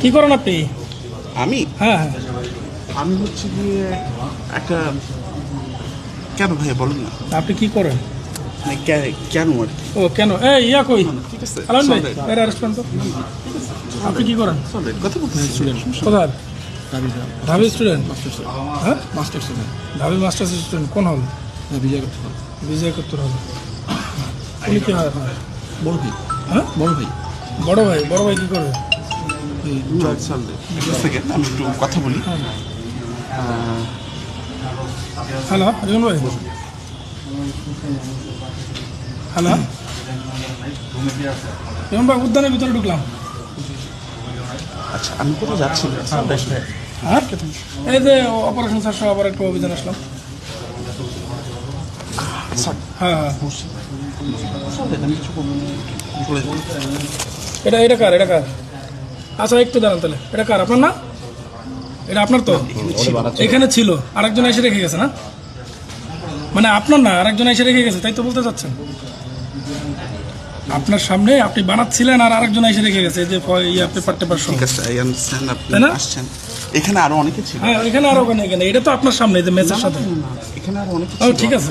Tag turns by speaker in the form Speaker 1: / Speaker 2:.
Speaker 1: কি করেন আপনি?
Speaker 2: আমি
Speaker 1: হ্যাঁ হ্যাঁ,
Speaker 2: আমি হচ্ছে গিয়ে একটা কেন ভাইয়া বলুন না
Speaker 1: আপনি কি করেন?
Speaker 2: মানে কেন আর কি?
Speaker 1: ও কেন এই ইয়া কই
Speaker 2: ঠিক আছে
Speaker 1: আলান ভাই,
Speaker 2: চল রে,
Speaker 1: এর রেস্টুরেন্ট তো আপনি কি করেন?
Speaker 2: চল রে, কথা বলতে
Speaker 1: কোথায়? ঢাবি স্টুডেন্ট? হ্যাঁ,
Speaker 3: মাস্টার স্টুডেন্ট
Speaker 1: ঢাবি মাস্টার্স স্টুডেন্ট। কোন হল?
Speaker 3: বিজয় করতে হবে।
Speaker 1: বিজয় করতে হবে। উনি কি হয় আপনার?
Speaker 3: বড় ভাই,
Speaker 1: হ্যাঁ,
Speaker 3: বড় ভাই।
Speaker 1: বড় ভাই। বড় ভাই কি করবে?
Speaker 2: চল রে। এক সেকেন্ড আমি একটু কথা বলি।
Speaker 1: হ্যালো রিমন ভাই, হ্যালো রিমন ভাই, উদ্যানের ভিতরে ঢুকলাম।
Speaker 2: আচ্ছা আমি কোথাও যাচ্ছি না বেশ ভাই
Speaker 1: হ্যাঁ, এই যে অপারেশন স্যার সহ আবার একটু অভিযান আসলাম।
Speaker 2: স্যার
Speaker 1: হ্যাঁ হ্যাঁ,
Speaker 2: আমি কিছু করবো না। চলে যাবো।
Speaker 1: এটা কার? এটা কার? আচ্ছা একটু দাঁড়ান তাহলে। এটা কার? আপনার না? এটা আপনার তো? এখানে ছিল, আরেকজন এসে রেখে গেছে না? মানে আপনার না, আরেকজন এসে রেখে গেছে, তাই তো বলতে চাচ্ছেন? আপনার সামনে আপনি বানাচ্ছিলেন আর আরেকজন এসে রেখে গেছে, এই যে পেপার টেপার সহ।
Speaker 2: ঠিক আছে আই আন্ডারস্ট্যান্ড আপনি
Speaker 1: তাই না?
Speaker 2: আসছেন এখানে আরো অনেকে ছিল
Speaker 1: হ্যাঁ, এখানে আর ওখানে এখানে, এটা তো আপনার সামনে, এই যে মেসের সাথে।
Speaker 2: এখানে আরো অনেকে
Speaker 1: ও
Speaker 2: ছিল
Speaker 1: ঠিক আছে,